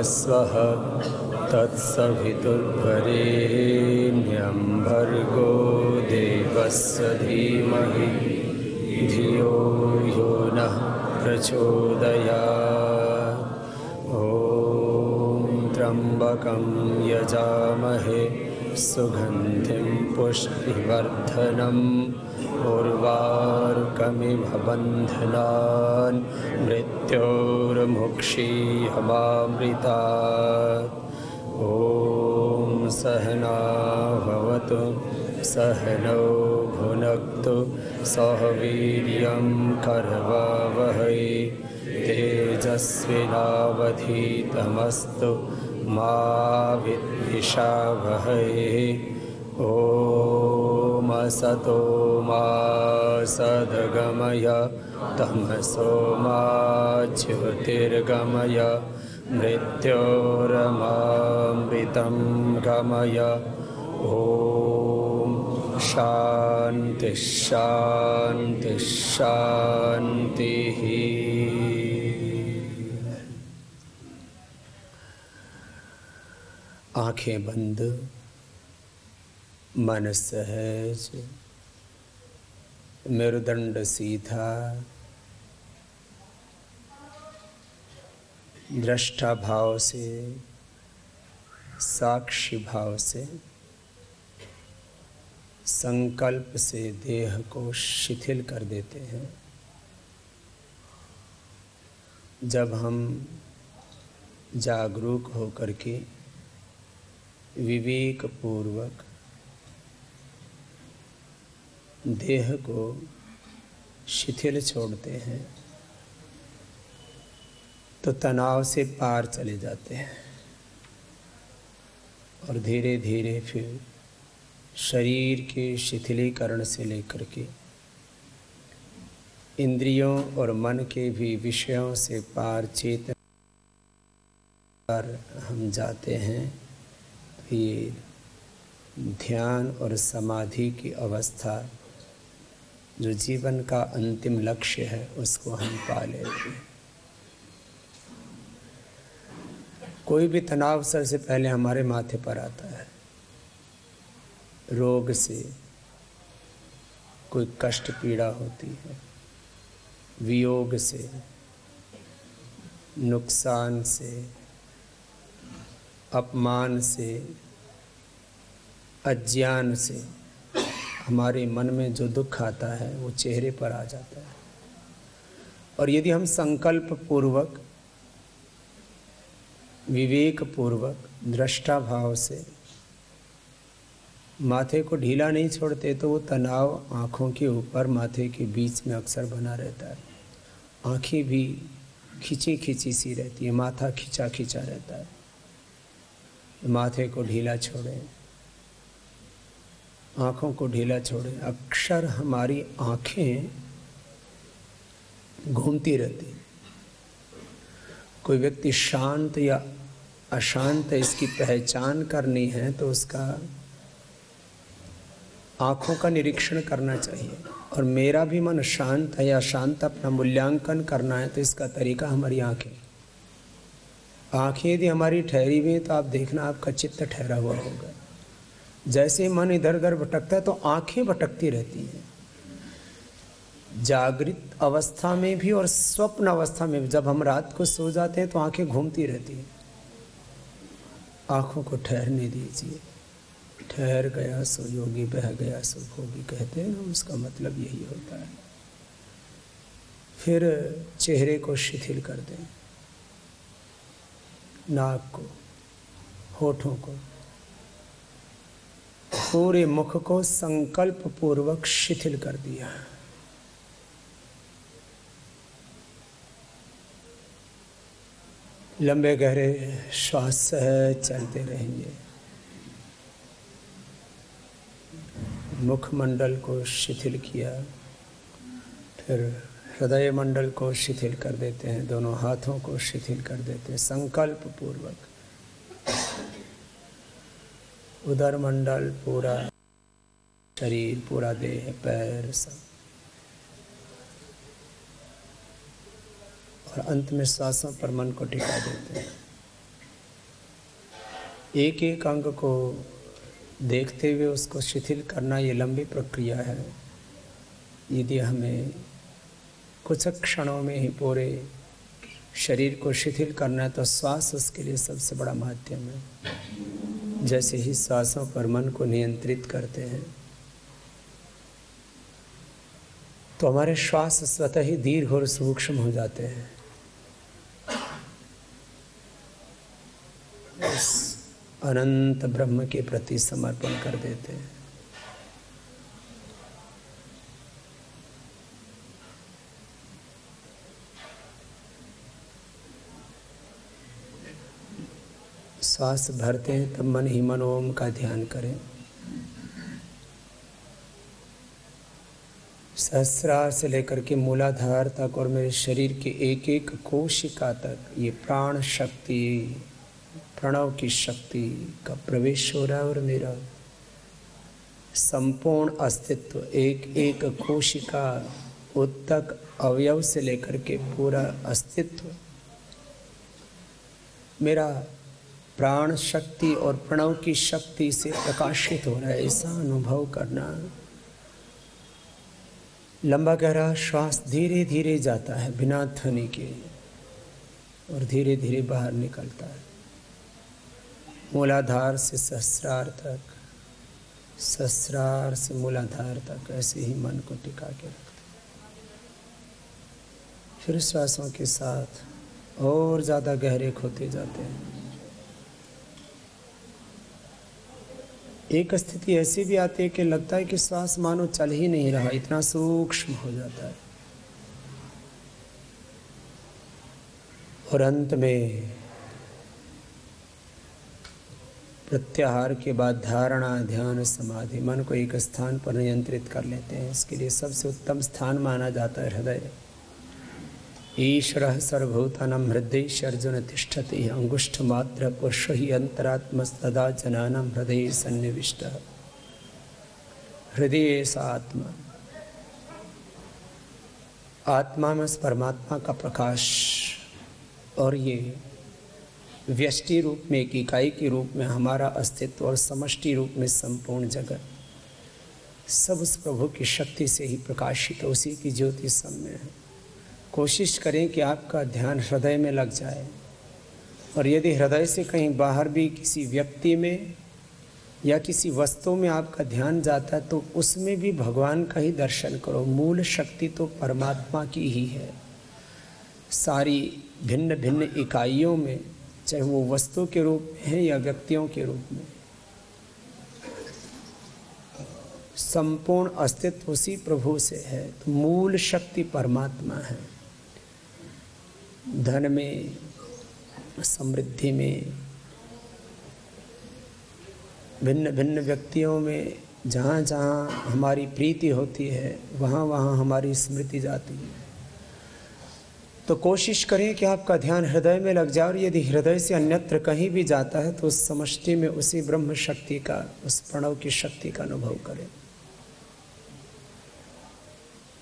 स्वः तत्सवितुर्वरेण्यं भर्गो देवस्य धीमहि धियो यो नः प्रचोदयात्। ॐ त्र्यम्बकं यजामहे सुगन्धिं पुष्टिवर्धनम् उर्वारुकमिव बन्धनान् मृत्योर्मुक्षीयमामृतात्। ॐ सहना भवतु सहनौ भुनक्तु सह वीर्यं करवावहै तेजस्विनावधीतमस्तु मा विद्विषावहै। ॐ असतो मा सद्गमय तमसो मा ज्योतिर्गमय मृत्योरमामृतं गमय। ॐ शान्ति शान्ति शान्तिः। आंखें बंद, मन सहज, मेरुदंड सीधा, दृष्टा भाव से, साक्षी भाव से, संकल्प से देह को शिथिल कर देते हैं। जब हम जागरूक होकर के विवेक पूर्वक देह को शिथिल छोड़ते हैं तो तनाव से पार चले जाते हैं और धीरे धीरे फिर शरीर के शिथिलीकरण से लेकर के इंद्रियों और मन के भी विषयों से पार चेतन पर हम जाते हैं। तो ये ध्यान और समाधि की अवस्था जो जीवन का अंतिम लक्ष्य है उसको हम पा लेते हैं। कोई भी तनाव सबसे पहले हमारे माथे पर आता है। रोग से कोई कष्ट पीड़ा होती है, वियोग से, नुकसान से, अपमान से, अज्ञान से हमारे मन में जो दुख आता है वो चेहरे पर आ जाता है। और यदि हम संकल्प पूर्वक, विवेक पूर्वक, दृष्टा भाव से माथे को ढीला नहीं छोड़ते तो वो तनाव आँखों के ऊपर माथे के बीच में अक्सर बना रहता है। आँखें भी खिंची खिंची सी रहती है, माथा खिंचा खिंचा रहता है। माथे को ढीला छोड़ें, आँखों को ढीला छोड़ें। अक्सर हमारी आँखें घूमती रहती। कोई व्यक्ति शांत या अशांत है इसकी पहचान करनी है तो उसका आँखों का निरीक्षण करना चाहिए। और मेरा भी मन शांत है या अशांत, अपना मूल्यांकन करना है तो इसका तरीका हमारी आँखें। आँखें यदि हमारी ठहरी हुई तो आप देखना आपका चित्त ठहरा हुआ होगा। जैसे मन इधर उधर भटकता है तो आँखें भटकती रहती हैं। जागृत अवस्था में भी और स्वप्न अवस्था में भी जब हम रात को सो जाते हैं तो आँखें घूमती रहती हैं। आँखों को ठहरने दीजिए। ठहर गया सो योगी, बह गया सो भोगी कहते हैं ना, उसका मतलब यही होता है। फिर चेहरे को शिथिल कर दें, नाक को, होठों को, पूरे मुख को संकल्प पूर्वक शिथिल कर दिया। लंबे गहरे श्वास सहज चलते रहेंगे। मुखमंडल को शिथिल किया, फिर हृदय मंडल को शिथिल कर देते हैं, दोनों हाथों को शिथिल कर देते हैं संकल्प पूर्वक। उदर मंडल, पूरा शरीर, पूरा देह, पैर सब। और अंत में सांसों पर मन को टिका देते हैं। एक एक अंग को देखते हुए उसको शिथिल करना ये लंबी प्रक्रिया है। यदि हमें कुछ क्षणों में ही पूरे शरीर को शिथिल करना है तो श्वास उसके लिए सबसे बड़ा माध्यम है। जैसे ही श्वासों पर मन को नियंत्रित करते हैं तो हमारे श्वास स्वतः ही दीर्घ और सूक्ष्म हो जाते हैं। इस अनंत ब्रह्म के प्रति समर्पण कर देते हैं। श्वास भरते हैं तब मन ही मन ओम का ध्यान करें। सहस्रार से लेकर के मूलाधार तक और मेरे शरीर के एक एक कोशिका तक ये प्राण शक्ति, प्रणव की शक्ति का प्रवेश हो रहा है और मेरा संपूर्ण अस्तित्व एक एक कोशिका उत्तक अवयव से लेकर के पूरा अस्तित्व मेरा प्राण शक्ति और प्रणव की शक्ति से प्रकाशित हो रहा है। ऐसा अनुभव करना। लंबा गहरा श्वास धीरे धीरे जाता है बिना ध्वनि के और धीरे धीरे बाहर निकलता है। मूलाधार से सहस्रार तक, सहस्रार से मूलाधार तक ऐसे ही मन को टिका के रखते। फिर श्वासों के साथ और ज़्यादा गहरे खोते जाते हैं। एक स्थिति ऐसी भी आती है कि लगता है कि श्वास मानो चल ही नहीं रहा, इतना सूक्ष्म हो जाता है। और अंत में प्रत्याहार के बाद धारणा, ध्यान, समाधि, मन को एक स्थान पर नियंत्रित कर लेते हैं। इसके लिए सबसे उत्तम स्थान माना जाता है हृदय। ईश्वरः सर्वभूतानां हृदये अर्जुन तिष्ठति अंगुष्ठमात्र पुरुष हि अंतरात्मस्तदा जनानां हृदये सन्निविष्टः। हृदय सा आत्मा, आत्मा में परमात्मा का प्रकाश और ये व्यष्टि रूप में, एक इकाई के रूप में हमारा अस्तित्व और समष्टि रूप में संपूर्ण जगत सब उस प्रभु की शक्ति से ही प्रकाशित, उसी की ज्योति सब में है। कोशिश करें कि आपका ध्यान हृदय में लग जाए और यदि हृदय से कहीं बाहर भी किसी व्यक्ति में या किसी वस्तु में आपका ध्यान जाता है तो उसमें भी भगवान का ही दर्शन करो। मूल शक्ति तो परमात्मा की ही है। सारी भिन्न भिन्न इकाइयों में, चाहे वो वस्तु के रूप में है या व्यक्तियों के रूप में, संपूर्ण अस्तित्व उसी प्रभु से है। तो मूल शक्ति परमात्मा है। धन में, समृद्धि में, भिन्न भिन्न व्यक्तियों में जहाँ जहाँ हमारी प्रीति होती है वहाँ वहाँ हमारी स्मृति जाती है। तो कोशिश करें कि आपका ध्यान हृदय में लग जाए और यदि हृदय से अन्यत्र कहीं भी जाता है तो उस समष्टि में उसी ब्रह्म शक्ति का, उस प्रणव की शक्ति का अनुभव करें।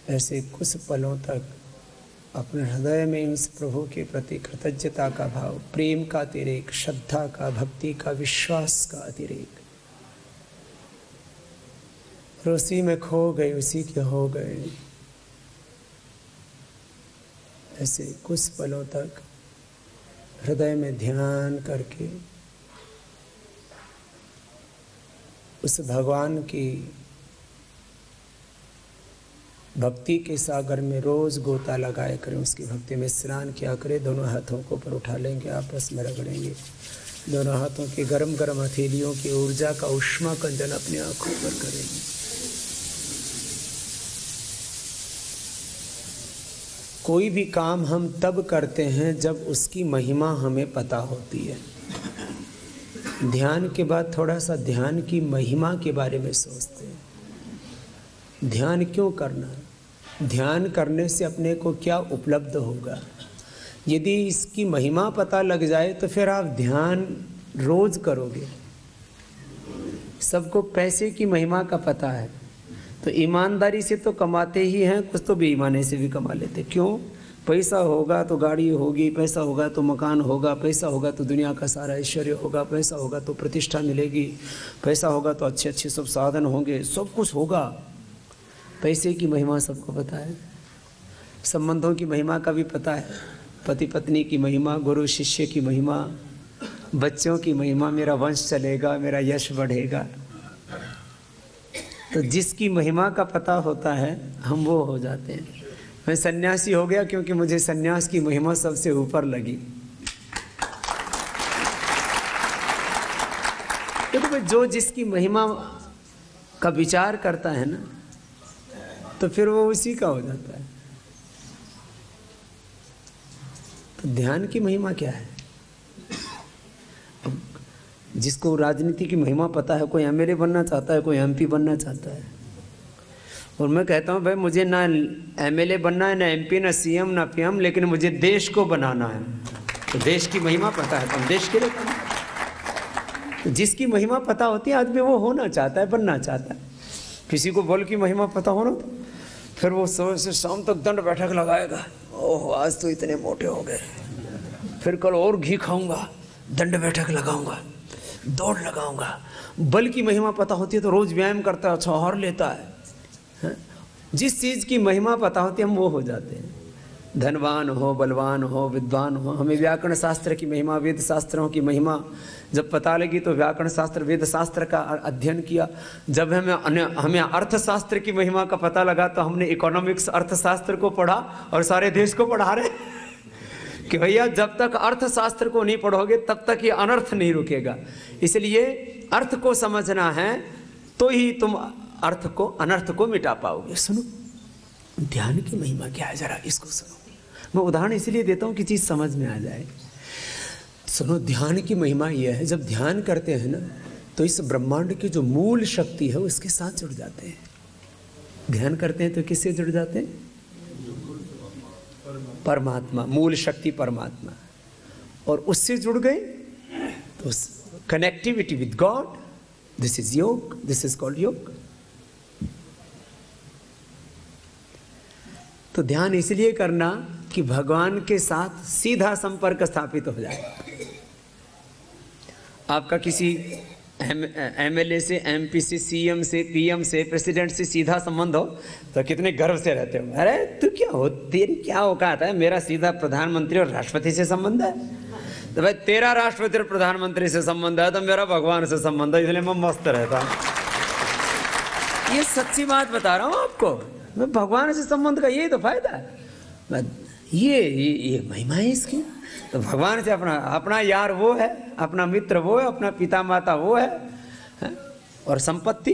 ऐसे कुछ पलों तक अपने हृदय में उस प्रभु के प्रति कृतज्ञता का भाव, प्रेम का अतिरेक, श्रद्धा का, भक्ति का, विश्वास का अतिरेक, और उसी में खो गए, उसी के हो गए। ऐसे कुछ पलों तक हृदय में ध्यान करके उस भगवान की भक्ति के सागर में रोज गोता लगाया करें, उसकी भक्ति में स्नान किया करें। दोनों हाथों को ऊपर उठा लेंगे, आपस में रगड़ेंगे। दोनों हाथों की गरम गरम हथेलियों की ऊर्जा का उष्मा कंजन अपनी आंखों पर करेंगे। कोई भी काम हम तब करते हैं जब उसकी महिमा हमें पता होती है। ध्यान के बाद थोड़ा सा ध्यान की महिमा के बारे में सोचते हैं। ध्यान क्यों करना? ध्यान करने से अपने को क्या उपलब्ध होगा? यदि इसकी महिमा पता लग जाए तो फिर आप ध्यान रोज करोगे। सबको पैसे की महिमा का पता है तो ईमानदारी से तो कमाते ही हैं, कुछ तो बेईमानी से भी कमा लेते। क्यों? पैसा होगा तो गाड़ी होगी, पैसा होगा तो मकान होगा, पैसा होगा तो दुनिया का सारा ऐश्वर्य होगा, पैसा होगा तो प्रतिष्ठा मिलेगी, पैसा होगा तो अच्छे अच्छे सब साधन होंगे, सब कुछ होगा। पैसे की महिमा सबको पता है, संबंधों की महिमा का भी पता है, पति पत्नी की महिमा, गुरु शिष्य की महिमा, बच्चों की महिमा, मेरा वंश चलेगा, मेरा यश बढ़ेगा। तो जिसकी महिमा का पता होता है हम वो हो जाते हैं। मैं सन्यासी हो गया क्योंकि मुझे सन्यास की महिमा सबसे ऊपर लगी। देखो भाई, जो जिसकी महिमा का विचार करता है ना, तो फिर वो उसी का हो जाता है। तो ध्यान की महिमा क्या है? जिसको राजनीति की महिमा पता है, कोई एमएलए बनना चाहता है, कोई एमपी बनना चाहता है, और मैं कहता हूँ भाई मुझे ना एमएलए बनना है, ना एमपी, ना सीएम, ना पीएम, लेकिन मुझे देश को बनाना है। तो देश की महिमा पता है तो हम देश के लिए करना। तो जिसकी महिमा पता होती है आदमी वो होना चाहता है, बनना चाहता है। किसी को बल की महिमा पता हो ना, तो फिर वो सुबह से शाम तक दंड बैठक लगाएगा, ओह आज तो इतने मोटे हो गए, फिर कल और घी खाऊंगा, दंड बैठक लगाऊंगा, दौड़ लगाऊंगा। बल की महिमा पता होती है तो रोज व्यायाम करता है, अच्छा आहार लेता है। जिस चीज़ की महिमा पता होती है हम वो हो जाते हैं। धनवान हो, बलवान हो, विद्वान हो। हमें व्याकरण शास्त्र की महिमा, वेद शास्त्रों की महिमा जब पता लगी तो व्याकरण शास्त्र, वेद शास्त्र का अध्ययन किया। जब हमें अर्थशास्त्र की महिमा का पता लगा तो हमने इकोनॉमिक्स अर्थशास्त्र को पढ़ा और सारे देश को पढ़ा रहे कि भैया जब तक अर्थशास्त्र को नहीं पढ़ोगे तब तक ये अनर्थ नहीं रुकेगा। इसलिए अर्थ को समझना है तो ही तुम अर्थ को, अनर्थ को मिटा पाओगे। सुनो ध्यान की महिमा क्या है, जरा इसको सुनो। मैं उदाहरण इसलिए देता हूँ कि चीज़ समझ में आ जाए। सुनो, ध्यान की महिमा यह है, जब ध्यान करते हैं ना तो इस ब्रह्मांड की जो मूल शक्ति है उसके साथ जुड़ जाते हैं। ध्यान करते हैं तो किससे जुड़ जाते हैं? परमात्मा, मूल शक्ति परमात्मा। और उससे जुड़ गए तो connectivity with God, this is योग, दिस इज कॉल्ड योग। तो ध्यान इसलिए करना कि भगवान के साथ सीधा संपर्क स्थापित हो जाए। आपका किसी एमएलए से, एमपी से, सीएम से, पीएम से, प्रेसिडेंट से सीधा संबंध हो तो कितने गर्व से रहते हो। अरे तू क्या हो, तेरी क्या औकात है, मेरा सीधा प्रधानमंत्री और राष्ट्रपति से संबंध है। तो भाई तेरा राष्ट्रपति और प्रधानमंत्री से संबंध है तो मेरा भगवान से संबंध है, इसलिए मैं मस्त रहता हूँ। ये सच्ची बात बता रहा हूँ आपको। मैं भगवान से संबंध का यही तो फायदा है। ये महिमा है इसकी। तो भगवान से अपना यार वो है, अपना मित्र वो है, अपना पिता माता वो है, और संपत्ति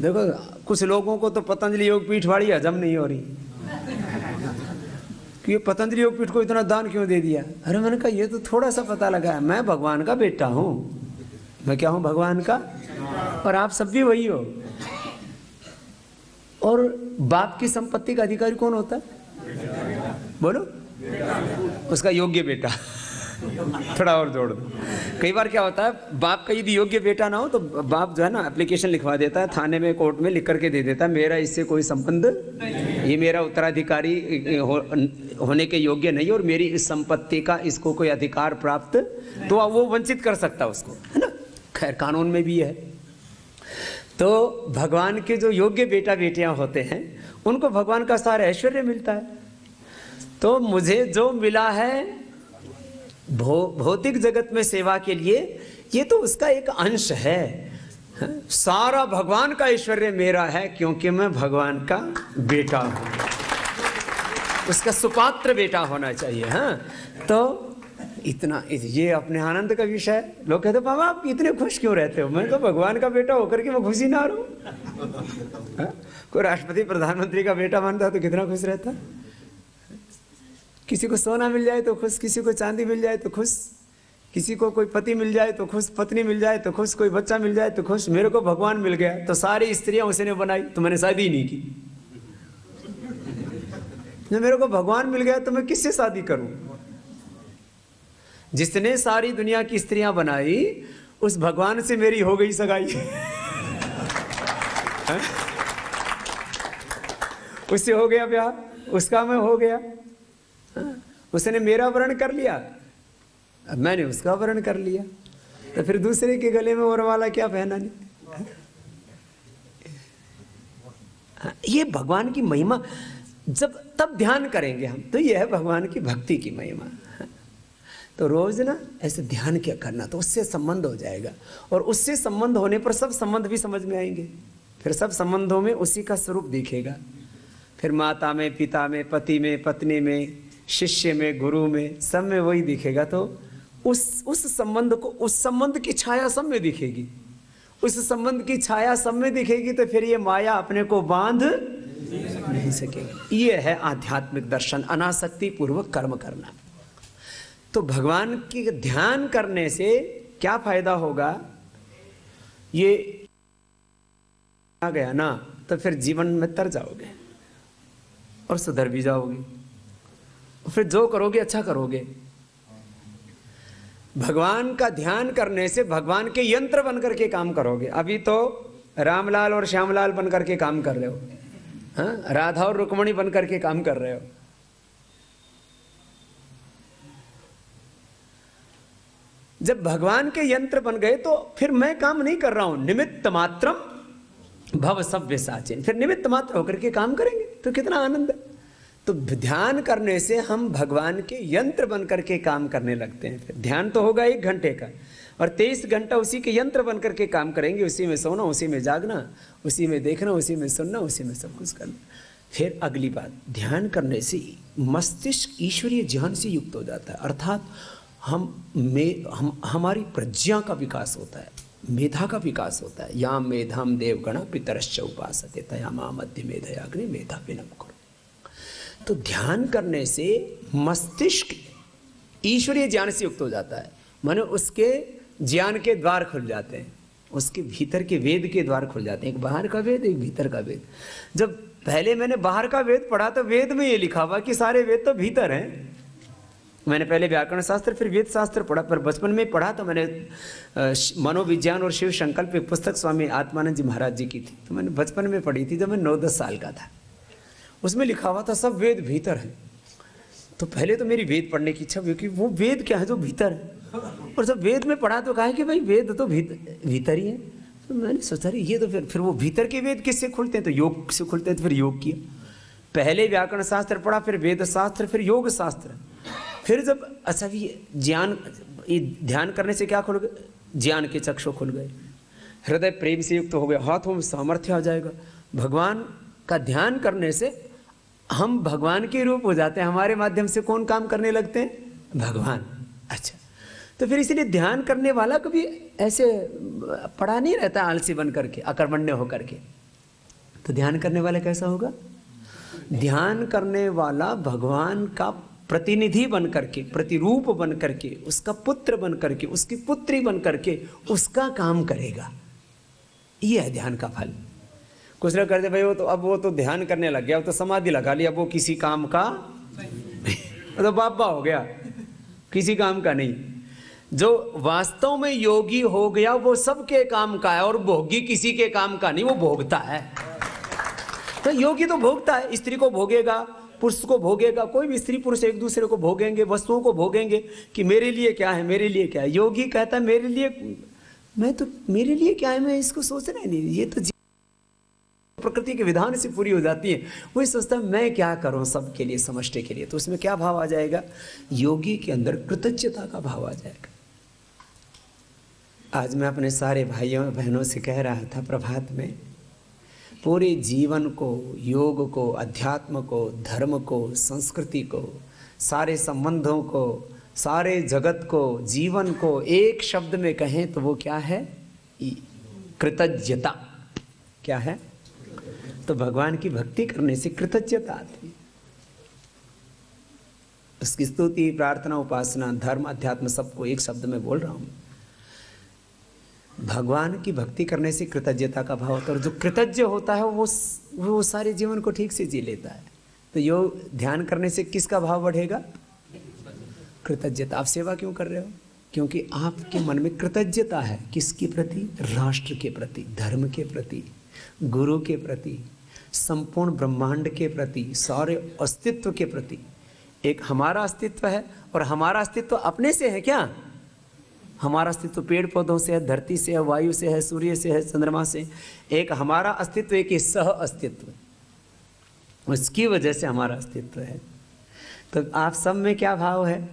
देखो। कुछ लोगों को तो पतंजलि योग पीठ वाली हजम नहीं हो रही कि ये पतंजलि योग पीठ को इतना दान क्यों दे दिया। अरे मैंने कहा ये तो थोड़ा सा पता लगा है, मैं भगवान का बेटा हूँ। मैं क्या हूँ? भगवान का। और आप सब भी वही हो। और बाप की संपत्ति का अधिकारी कौन होता है? बोलो। उसका योग्य बेटा। थोड़ा और जोड़ दो। कई बार क्या होता है, बाप का यदि योग्य बेटा ना हो तो बाप जो है ना एप्लीकेशन लिखवा देता है, थाने में, कोर्ट में लिख करके दे देता है, मेरा इससे कोई संबंध, ये मेरा उत्तराधिकारी होने के योग्य नहीं और मेरी इस संपत्ति का इसको कोई अधिकार प्राप्त, तो वो वंचित कर सकता है उसको, है ना। खैर कानून में भी है। तो भगवान के जो योग्य बेटा बेटियां होते हैं उनको भगवान का सारा ऐश्वर्य मिलता है। तो मुझे जो मिला है भौतिक जगत में सेवा के लिए, ये तो उसका एक अंश है। सारा भगवान का ऐश्वर्य मेरा है क्योंकि मैं भगवान का बेटा हूं, उसका सुपात्र बेटा होना चाहिए। हाँ, तो इतना, ये अपने आनंद का विषय है। लोग कहते बाबा आप इतने खुश क्यों रहते हो? मैं तो भगवान का बेटा होकर के मैं खुशी ना रहूं। कोई राष्ट्रपति प्रधानमंत्री का बेटा मानता तो कितना खुश रहता। किसी को सोना मिल जाए तो खुश, किसी को चांदी मिल जाए तो खुश, किसी को कोई पति मिल जाए तो खुश, पत्नी मिल जाए तो खुश, कोई बच्चा मिल जाए तो खुश। मेरे को भगवान मिल गया तो सारी स्त्रियां उसी ने बनाई तो मैंने शादी ही नहीं की। जब मेरे को भगवान मिल गया तो मैं किससे शादी करूं? जिसने सारी दुनिया की स्त्रियां बनाई उस भगवान से मेरी हो गई सगाई। उससे हो गया ब्याह। उसका मैं हो गया, उसने मेरा वर्ण कर लिया, अब मैंने उसका वर्ण कर लिया, तो फिर दूसरे के गले में वरमाला क्या पहना नहीं। ये भगवान की महिमा जब तब ध्यान करेंगे हम, तो यह है भगवान की भक्ति की महिमा। तो रोज ना ऐसे ध्यान क्या करना, तो उससे संबंध हो जाएगा, और उससे संबंध होने पर सब संबंध भी समझ में आएंगे। फिर सब संबंधों में उसी का स्वरूप दिखेगा। फिर माता में, पिता में, पति में, पत्नी में, शिष्य में, गुरु में, सब में वही दिखेगा। तो उस संबंध को, उस संबंध की छाया सब में दिखेगी। उस संबंध की छाया सब में दिखेगी तो फिर ये माया अपने को बांध नहीं सकेगी। ये है आध्यात्मिक दर्शन, अनासक्ति पूर्वक कर्म करना। तो भगवान की ध्यान करने से क्या फायदा होगा, ये आ गया ना, तो फिर जीवन में तर जाओगे और सुधर भी जाओगे, फिर जो करोगे अच्छा करोगे। भगवान का ध्यान करने से भगवान के यंत्र बनकर के काम करोगे। अभी तो रामलाल और श्यामलाल बनकर के काम कर रहे हो, हाँ? राधा और रुक्मणी बनकर के काम कर रहे हो। जब भगवान के यंत्र बन गए तो फिर मैं काम नहीं कर रहा हूं, निमित्त मात्रम भव सव्य साचिन, फिर निमित्त मात्र होकर के काम करेंगे तो कितना आनंद है। तो ध्यान करने से हम भगवान के यंत्र बनकर के काम करने लगते हैं। फिर ध्यान तो होगा 1 घंटे का, और 23 घंटा उसी के यंत्र बनकर के काम करेंगे। उसी में सोना, उसी में जागना, उसी में देखना, उसी में सुनना, उसी में सब कुछ करना। फिर अगली बात, ध्यान करने से मस्तिष्क ईश्वरीय ज्ञान से युक्त हो जाता है, अर्थात हमारी प्रज्ञा का विकास होता है, मेधा का विकास होता है। या मेधाम देवगण पितरश्च उपासते तया मां मध्य मेधयाग्नि मेधा विनम करो। तो ध्यान करने से मस्तिष्क ईश्वरीय ज्ञान से युक्त हो जाता है, माने उसके ज्ञान के द्वार खुल जाते हैं, उसके भीतर के वेद के द्वार खुल जाते हैं। एक बाहर का वेद, एक भीतर का वेद। जब पहले मैंने बाहर का वेद पढ़ा तो वेद में ये लिखा हुआ कि सारे वेद तो भीतर हैं। मैंने पहले व्याकरण शास्त्र फिर वेद शास्त्र पढ़ा, पर बचपन में पढ़ा तो मैंने मनोविज्ञान और शिव संकल्प एक पुस्तक स्वामी आत्मानंद जी महाराज जी की थी, तो मैंने बचपन में पढ़ी थी जब मैं 9-10 साल का था। उसमें लिखा हुआ था सब वेद भीतर है। तो पहले तो मेरी वेद पढ़ने की इच्छा हुई कि वो वेद क्या है जो भीतर है, और जब वेद में पढ़ा तो कहा कि भाई वेद तो भीतर ही है। तो मैंने सोचा ये तो फिर वो भीतर के वेद किससे खुलते हैं, तो योग से खुलते हैं। तो फिर योग किया, पहले व्याकरण शास्त्र पढ़ा, फिर वेद शास्त्र, फिर योग शास्त्र। फिर जब अच्छा भी ज्ञान, ये ध्यान करने से क्या खुल गए, ज्ञान के चक्षु खुल गए, हृदय प्रेम से युक्त हो गया, हाथों में सामर्थ्य आ जाएगा। भगवान का ध्यान करने से हम भगवान के रूप हो जाते हैं। हमारे माध्यम से कौन काम करने लगते हैं, भगवान। अच्छा, तो फिर इसलिए ध्यान करने वाला कभी ऐसे पड़ा नहीं रहता आलसी बन करके, अकर्मण्य होकर के। तो ध्यान करने वाला कैसा होगा, ध्यान करने वाला भगवान का प्रतिनिधि बन करके, प्रतिरूप बन करके, उसका पुत्र बन करके, उसकी पुत्री बन करके उसका काम करेगा। यह है ध्यान का फल। कुछ लोग कहते भाई वो तो ध्यान करने लग गया, वो तो समाधि लगा लिया, वो किसी काम का तो बाबा हो गया, किसी काम का नहीं। जो वास्तव में योगी हो गया वो सबके काम का है, और भोगी किसी के काम का नहीं, वो भोगता है। तो योगी तो भोगता है, स्त्री को भोगेगा, पुरुष को भोगेगा, कोई भी स्त्री पुरुष एक दूसरे को भोगेंगे, वस्तुओं को भोगेंगे कि मेरे लिए क्या है, मेरे लिए क्या है। योगी कहता है मेरे लिए क्या है, मैं इसको सोचना ही नहीं। ये तो प्रकृति के विधान से पूरी हो जाती है। वही सोचता है मैं क्या करूं सबके लिए, समष्टि के लिए। तो उसमें क्या भाव आ जाएगा, योगी के अंदर कृतज्ञता का भाव आ जाएगा। आज मैं अपने सारे भाइयों बहनों से कह रहा था प्रभात में, पूरे जीवन को, योग को, अध्यात्म को, धर्म को, संस्कृति को, सारे संबंधों को, सारे जगत को, जीवन को एक शब्द में कहें तो वो क्या है, कृतज्ञता। क्या है, तो भगवान की भक्ति करने से कृतज्ञता आती है। उसकी स्तुति, प्रार्थना, उपासना, धर्म, अध्यात्म सबको एक शब्द में बोल रहा हूं। भगवान की भक्ति करने से कृतज्ञता का भाव होता है, और जो कृतज्ञ होता है वो सारे जीवन को ठीक से जी लेता है। तो योग ध्यान करने से किसका भाव बढ़ेगा, कृतज्ञता। आप सेवा क्यों कर रहे हो, क्योंकि आपके मन में कृतज्ञता है। किसके प्रति, राष्ट्र के प्रति, धर्म के प्रति, गुरु के प्रति, संपूर्ण ब्रह्मांड के प्रति, सारे अस्तित्व के प्रति। एक हमारा अस्तित्व है और हमारा अस्तित्व अपने से है क्या? हमारा अस्तित्व पेड़ पौधों से है, धरती से है, वायु से है, सूर्य से है, चंद्रमा से। एक हमारा अस्तित्व, एक ही सह अस्तित्व, उसकी वजह से हमारा अस्तित्व है। तो आप सब में क्या भाव है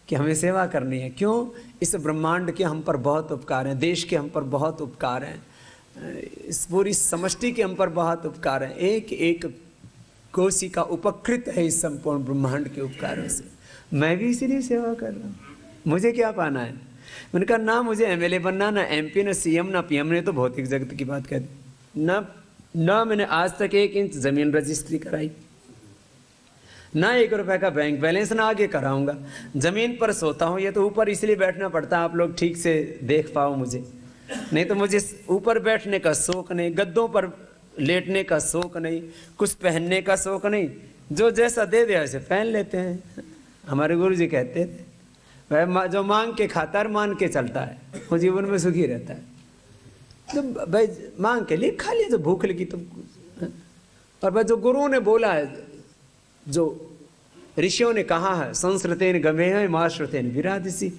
कि हमें सेवा करनी है? क्यों? इस ब्रह्मांड के हम पर बहुत उपकार हैं, देश के हम पर बहुत उपकार हैं, इस पूरी समष्टि के हम पर बहुत उपकार हैं। एक एक कोशिका उपकृत है इस संपूर्ण ब्रह्मांड के उपकारों से। मैं भी इसीलिए सेवा कर रहा हूँ। मुझे क्या पाना है? मैंने कहा ना मुझे एमएलए बनना, ना एमपी, ना सीएम, ना पीएम। ने तो भौतिक जगत की बात कह दी। ना मैंने आज तक 1 इंच जमीन रजिस्ट्री कराई, ना 1 रुपए का बैंक बैलेंस, ना आगे कराऊंगा। जमीन पर सोता हूँ, ये तो ऊपर इसलिए बैठना पड़ता है आप लोग ठीक से देख पाओ मुझे, नहीं तो मुझे ऊपर बैठने का शौक नहीं, गद्दों पर लेटने का शौक नहीं, कुछ पहनने का शौक नहीं। जो जैसा दे दे वैसे पहन लेते हैं। हमारे गुरु जी कहते थे वह जो मांग के खाता है मान के चलता है वो जीवन में सुखी रहता है। तो भाई मांग के लिए खा लिया, जो भूख लगी तो। और भाई जो गुरुओं ने बोला है, जो ऋषियों ने कहा है, संस्कृतेन गमेह माश्रुतेन विराधसी,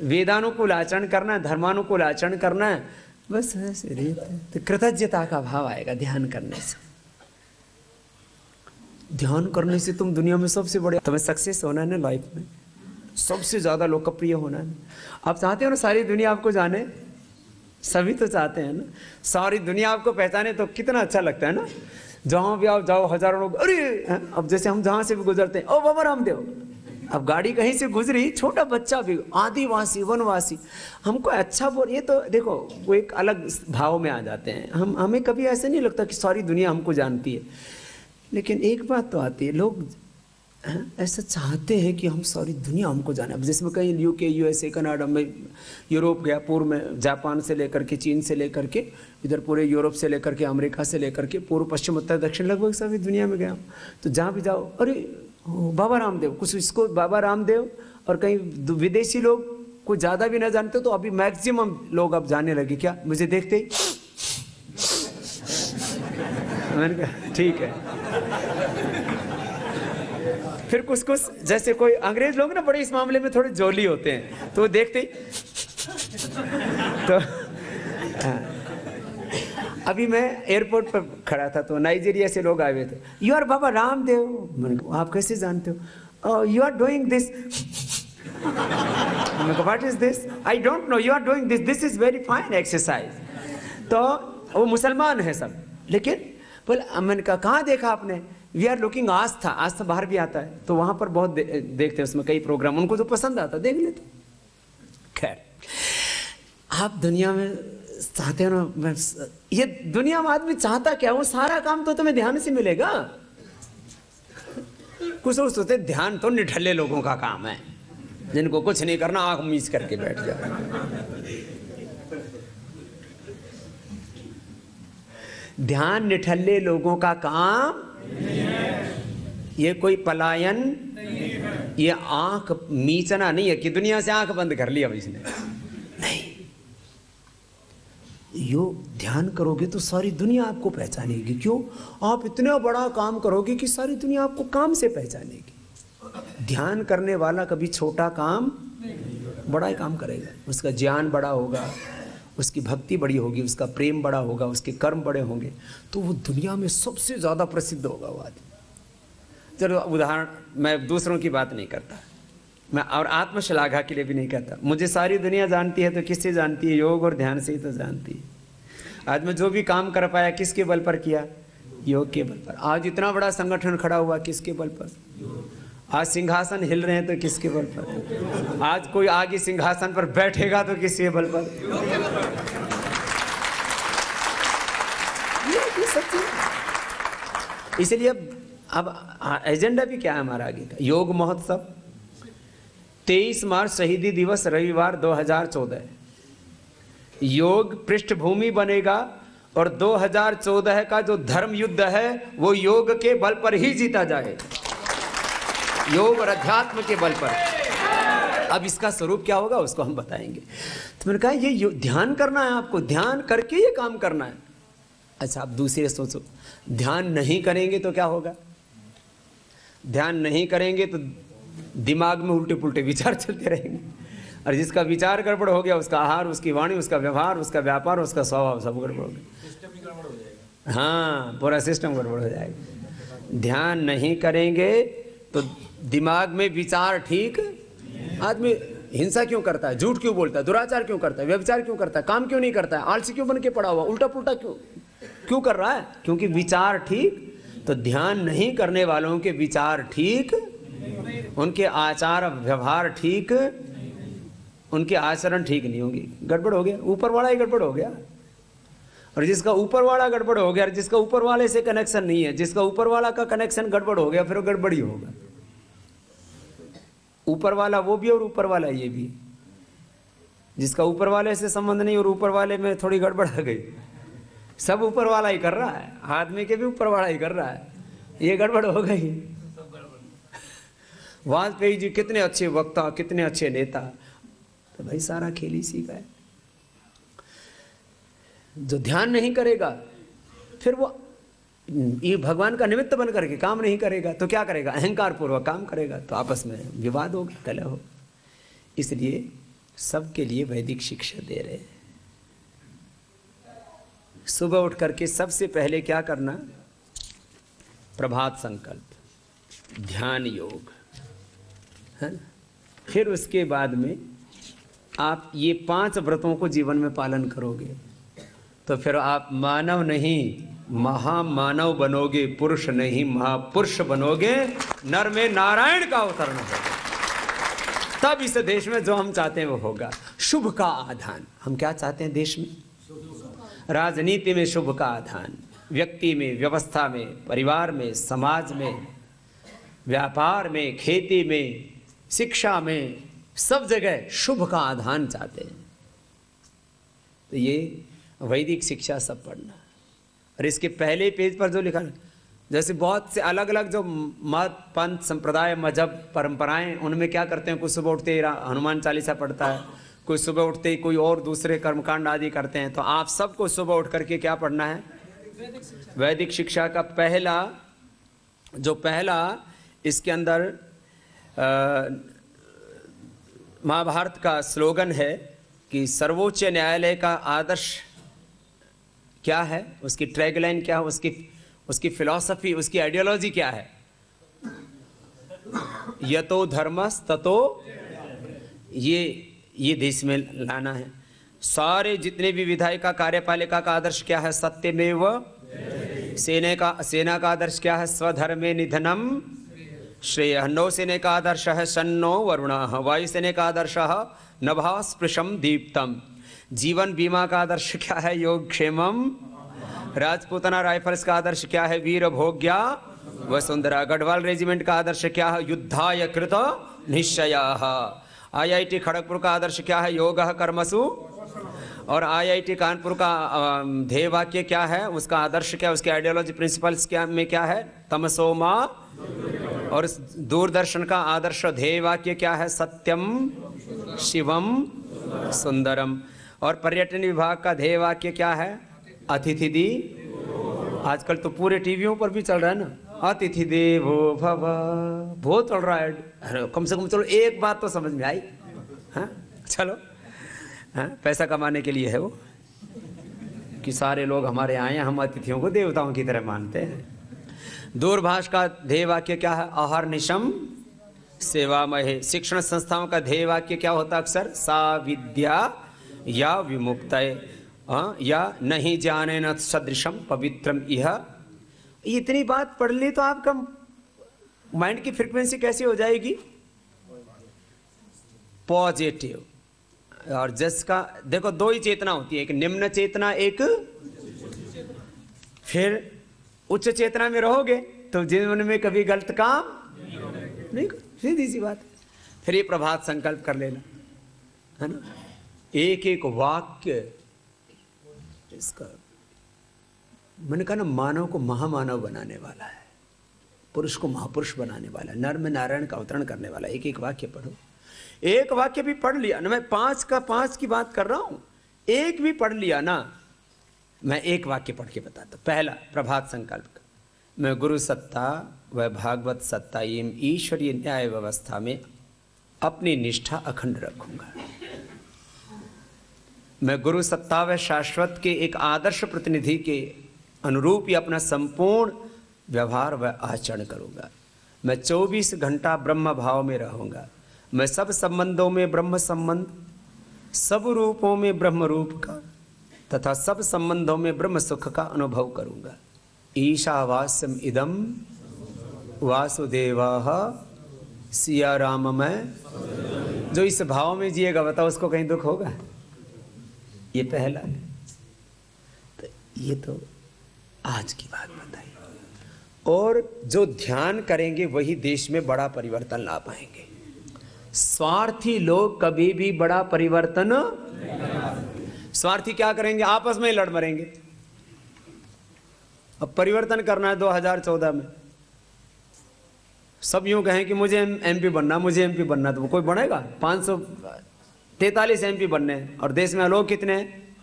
वेदानुकूल आचरण करना है, धर्मानुकूल आचरण करना है, बस ऐसे रीत है। तो कृतज्ञता का भाव आएगा ध्यान करने से। ध्यान करने से तुम दुनिया में सबसे बड़े, तुम्हें सक्सेस होना है ना लाइफ में, सबसे ज्यादा लोकप्रिय होना है। आप चाहते हो ना सारी दुनिया आपको जाने? सभी तो चाहते हैं ना सारी दुनिया आपको पहचाने, तो कितना अच्छा लगता है ना। जहां भी आप जाओ हजारों लोग, अरे अब जैसे हम जहां से भी गुजरते हैं, ओ बाबा रामदेव। अब गाड़ी कहीं से गुजरी, छोटा बच्चा भी, आदिवासी वनवासी, हमको अच्छा बोल, ये तो देखो वो एक अलग भाव में आ जाते हैं। हमें कभी ऐसे नहीं लगता कि सारी दुनिया हमको जानती है। लेकिन एक बात तो आती है, लोग ऐसा चाहते हैं कि हम सारी दुनिया हमको जाने। अब जिसमें कहीं यूके, यूएसए, कनाडा में, यूरोप गया, पूर्व में जापान से लेकर के, चीन से लेकर के, इधर पूरे यूरोप से लेकर के, अमेरिका से लेकर के, पूर्व पश्चिम उत्तर दक्षिण लगभग सभी दुनिया में गया। तो जहाँ भी जाओ, अरे बाबा रामदेव, कुछ इसको बाबा रामदेव। और कहीं विदेशी लोग कुछ ज़्यादा भी ना जानते तो अभी मैक्सिमम लोग अब जाने लगे। क्या? मुझे देखते ही मैंने कहा ठीक है। फिर कुछ जैसे कोई अंग्रेज लोग ना बड़े इस मामले में थोड़े जोली होते हैं, तो वो देखते ही तो अभी मैं एयरपोर्ट पर खड़ा था तो नाइजीरिया से लोग आए हुए थे। You are Baba Ramdev. मैंने कहा आप कैसे जानते हो? You are doing this. मैंने कहा what is this? I don't know, you are doing this, this is very fine exercise. तो वो मुसलमान है सब, लेकिन बोले, मैंने कहा कहाँ देखा आपने? वी आर लुकिंग आस्था। आस्था बाहर भी आता है तो वहां पर बहुत देखते हैं, उसमें कई प्रोग्राम, उनको जो पसंद आता देख लेते। खैर, आप दुनिया में चाहते हो ना, ये दुनिया में आदमी चाहता क्या? वो सारा काम तो तुम्हें ध्यान से मिलेगा। कुछ सोचते ध्यान तो निठल्ले लोगों का काम है, जिनको कुछ नहीं करना, आंख मीच करके बैठ जाओ। ध्यान निठल्ले लोगों का काम, ये कोई पलायन, ये आंख मीचना नहीं है कि दुनिया से आंख बंद कर लिया इसने, नहीं। योग ध्यान करोगे तो सारी दुनिया आपको पहचानेगी। क्यों? आप इतना बड़ा काम करोगे कि सारी दुनिया आपको काम से पहचानेगी। ध्यान करने वाला कभी छोटा काम, बड़ा ही काम करेगा। उसका ज्ञान बड़ा होगा, उसकी भक्ति बड़ी होगी, उसका प्रेम बड़ा होगा, उसके कर्म बड़े होंगे, तो वो दुनिया में सबसे ज़्यादा प्रसिद्ध होगा वो आदमी। चलो उदाहरण, मैं दूसरों की बात नहीं करता, मैं और आत्मश्लाघा के लिए भी नहीं कहता। मुझे सारी दुनिया जानती है तो किससे जानती है? योग और ध्यान से ही तो जानती है। आज मैं जो भी काम कर पाया किसके बल पर किया? योग के बल पर। आज इतना बड़ा संगठन खड़ा हुआ किसके बल पर? आज सिंहासन हिल रहे हैं तो किसके बल पर? आज कोई आगे सिंहासन पर बैठेगा तो किसके बल पर? ये सच्ची। इसलिए अब एजेंडा भी क्या है हमारा आगे का? योग महोत्सव 23 मार्च शहीदी दिवस रविवार 2014। योग पृष्ठभूमि बनेगा और 2014 का जो धर्म युद्ध है वो योग के बल पर ही जीता जाए, योग और अध्यात्म के बल पर। अब इसका स्वरूप क्या होगा उसको हम बताएंगे। तो मैंने कहा ये ध्यान करना है आपको, ध्यान करके ये काम करना है। अच्छा, आप दूसरे सोचो, ध्यान नहीं करेंगे तो क्या होगा? ध्यान नहीं करेंगे तो दिमाग में उल्टे पुल्टे विचार चलते रहेंगे, और जिसका विचार गड़बड़ हो गया उसका आहार, उसकी वाणी, उसका व्यवहार, उसका व्यापार, उसका स्वभाव सब गड़बड़ हो गया, सिस्टम ही गड़बड़ हो जाएगा। हाँ, पूरा सिस्टम गड़बड़ हो जाएगा। ध्यान नहीं करेंगे तो दिमाग में विचार ठीक, आदमी हिंसा क्यों करता है, झूठ क्यों बोलता है, दुराचार क्यों करता है, व्यभिचार क्यों करता है, काम क्यों नहीं करता है, आलसी क्यों बन के पड़ा हुआ, उल्टा पुल्टा क्यों कर रहा है? क्योंकि विचार ठीक। तो ध्यान नहीं करने वालों के विचार ठीक, उनके आचार व्यवहार ठीक, उनके आचरण ठीक नहीं होंगे, गड़बड़ हो गया, ऊपर वाला ही गड़बड़ हो गया। और जिसका ऊपर वाला गड़बड़ हो गया, जिसका ऊपर वाले से कनेक्शन नहीं है, जिसका ऊपर वाला का कनेक्शन गड़बड़ हो गया, फिर वो गड़बड़ ही होगा। ऊपर वाला वो भी और ऊपर वाला ये भी। जिसका ऊपर वाले से संबंध नहीं और ऊपर वाले में थोड़ी गड़बड़ आ गई, सब ऊपर वाला ही कर रहा है, आदमी के भी ऊपर वाला ही कर रहा है, ये गड़बड़ हो गई। वाजपेयी जी कितने अच्छे वक्ता, कितने अच्छे नेता, तो भाई सारा खेल इसी का है। जो ध्यान नहीं करेगा फिर वो ये भगवान का निमित्त बन करके काम नहीं करेगा तो क्या करेगा? अहंकार पूर्वक काम करेगा तो आपस में विवाद होगा, कलह होगा। इसलिए सबके लिए वैदिक शिक्षा दे रहे हैं। सुबह उठ करके सबसे पहले क्या करना? प्रभात संकल्प, ध्यान योग है ना। फिर उसके बाद में आप ये 5 व्रतों को जीवन में पालन करोगे तो फिर आप मानव नहीं महामानव बनोगे, पुरुष नहीं महापुरुष बनोगे, नर में नारायण का अवतरण होगा। तब इस देश में जो हम चाहते हैं वो होगा। शुभ का आधान, हम क्या चाहते हैं देश में? राजनीति में शुभ का आधान, व्यक्ति में, व्यवस्था में, परिवार में, समाज में, व्यापार में, खेती में, शिक्षा में, सब जगह शुभ का आधान चाहते हैं। तो ये वैदिक शिक्षा सब पढ़ना। और इसके पहले पेज पर जो लिखा, जैसे बहुत से अलग अलग जो मत, पंथ, संप्रदाय, मजहब, परंपराएं, उनमें क्या करते हैं, कुछ सुबह उठते ही हनुमान चालीसा पढ़ता है, कोई सुबह उठते ही कोई और दूसरे कर्मकांड आदि करते हैं। तो आप सबको सुबह उठ करके क्या पढ़ना है? वैदिक शिक्षा का पहला इसके अंदर महाभारत का स्लोगन है कि सर्वोच्च न्यायालय का आदर्श क्या है, उसकी टैगलाइन क्या है, उसकी फिलॉसफी, उसकी आइडियोलॉजी क्या है? यतो धर्मस् ततो, ये देश में लाना है। सारे जितने भी विधायिका कार्यपालिका का आदर्श क्या है? सत्यमेव। सेना का आदर्श क्या है? स्वधर्मे निधनम श्रेयः। नौसेना का आदर्श है सन्नो वरुणः। वायुसेना का आदर्श है नभः स्पृशम दीप्तम। जीवन बीमा का आदर्श क्या है? योग क्षेमम। राजपूतना राइफल्स का आदर्श क्या है? वीर भोग्या वसुंधरा। गढ़वाल रेजिमेंट का आदर्श क्या है? युद्धाय कृत निश्चयाः। IIT खड़गपुर का आदर्श क्या है? योगः कर्मसु। और IIT कानपुर का ध्येय वाक्य क्या है? उसका आदर्श क्या है? उसके आइडियोलॉजी प्रिंसिपल्स क्या है? तमसो मा। और दूरदर्शन का आदर्श ध्येय वाक्य क्या है? सत्यम शिवम सुंदरम। और पर्यटन विभाग का ध्येय वाक्य क्या है? अतिथि दी। आजकल तो पूरे टीवियों पर भी चल रहा है ना, अतिथि देवो भव, बहुत चल रहा है। कम से कम चलो एक बात तो समझ में आई। हाँ चलो, हाँ पैसा कमाने के लिए है वो, कि सारे लोग हमारे आए हैं, हम अतिथियों को देवताओं की तरह मानते हैं। दूरभाष का ध्येय वाक्य क्या है? अहर्निशम सेवामहे। शिक्षण संस्थाओं का ध्येय वाक्य क्या होता है अक्सर? सा विद्या या विमुक्तये, या नहीं जाने न सदृशम पवित्रम इह। इतनी बात पढ़ ली तो आपका माइंड की फ्रीक्वेंसी कैसी हो जाएगी? पॉजिटिव। और जिसका देखो 2 ही चेतना होती है, एक निम्न चेतना, एक फिर उच्च चेतना में रहोगे तो जीवन में कभी गलत काम नहीं, सीधी सी बात है। फिर ये प्रभात संकल्प कर लेना है ना। एक एक वाक्य इसका, मैंने कहा ना, मानव को महामानव बनाने वाला है, पुरुष को महापुरुष बनाने वाला है, नर में नारायण का अवतरण करने वाला है। एक एक वाक्य पढ़ो। एक वाक्य भी पढ़ लिया ना, मैं 5 की बात कर रहा हूं, एक भी पढ़ लिया ना मैं एक वाक्य पढ़ के बताता हूँ। पहला, प्रभात संकल्प का, मैं गुरु सत्ता व भागवत सत्ता एवं ईश्वरीय न्याय व्यवस्था में अपनी निष्ठा अखंड रखूंगा। मैं गुरु सत्ता व शाश्वत के एक आदर्श प्रतिनिधि के अनुरूप ही अपना संपूर्ण व्यवहार व आचरण करूंगा। मैं 24 घंटा ब्रह्म भाव में रहूंगा। मैं सब संबंधों में ब्रह्म संबंध, सब रूपों में ब्रह्म रूप का तथा सब संबंधों में ब्रह्म सुख का अनुभव करूंगा। ईशावास्यम इदम वासुदेवाः सिया राम में। जो इस भाव में जिएगा बताओ उसको कहीं दुख होगा? ये पहला है। तो ये तो आज की बात बताई। और जो ध्यान करेंगे वही देश में बड़ा परिवर्तन ला पाएंगे। स्वार्थी लोग कभी भी बड़ा परिवर्तन, स्वार्थी क्या करेंगे? आपस में ही लड़ मरेंगे। अब परिवर्तन करना है 2014 में, सब यूं कहें कि मुझे एमपी बनना, मुझे एमपी बनना, तो वो कोई बनेगा? 543 एमपी बनने हैं और देश में लोग कितने हैं?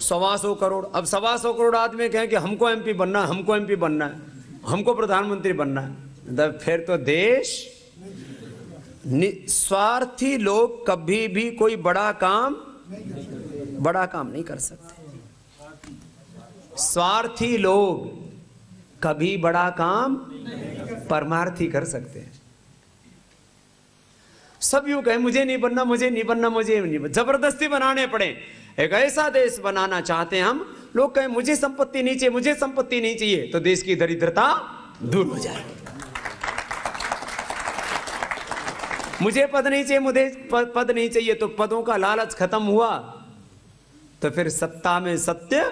125 करोड़। अब 125 करोड़ आदमी कहें कि हमको एमपी बनना, हमको एमपी बनना है, हमको प्रधानमंत्री बनना है, तब फिर तो देश। स्वार्थी लोग कभी भी कोई बड़ा काम नहीं कर सकते। स्वार्थी लोग कभी बड़ा काम परमार्थी कर सकते हैं। सब यूं कहें मुझे नहीं बनना, मुझे नहीं बनना, मुझे नहीं बनना, जबरदस्ती बनाने पड़े। एक ऐसा देश बनाना चाहते हैं हम। लोग कहें मुझे संपत्ति नहीं चाहिए, मुझे संपत्ति नहीं चाहिए, तो देश की दरिद्रता दूर हो जाएगी। मुझे पद नहीं चाहिए, मुझे पद नहीं चाहिए, तो पदों का लालच खत्म हुआ तो फिर सत्ता में सत्य